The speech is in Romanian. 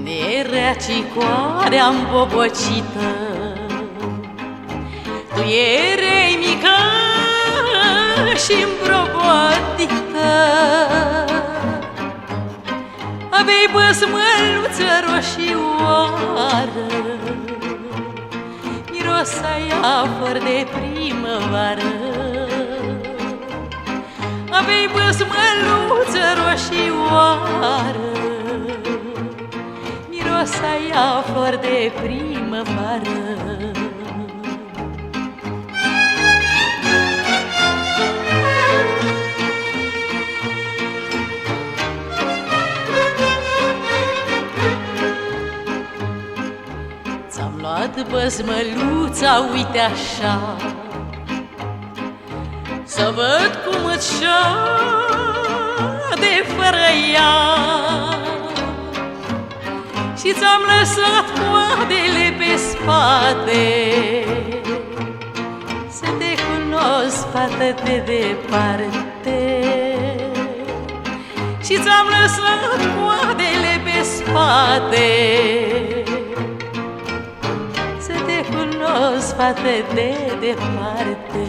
Era cicoarea îmbobocită, tu erai mică și îmbrobodită. Aveai băsmăluță roșioară, mirosai afăr de primăvară. Aveai băsmăluță roșioară, mirosai afăr de primăvară. Ți-am luat băsmăluța, uite așa, să văd cum îți șade fără ea. Și ți-am lăsat coadele pe spate, să te cunosc, fată, de departe. Și ți-am lăsat coadele pe spate, să te cunosc, fată, de departe.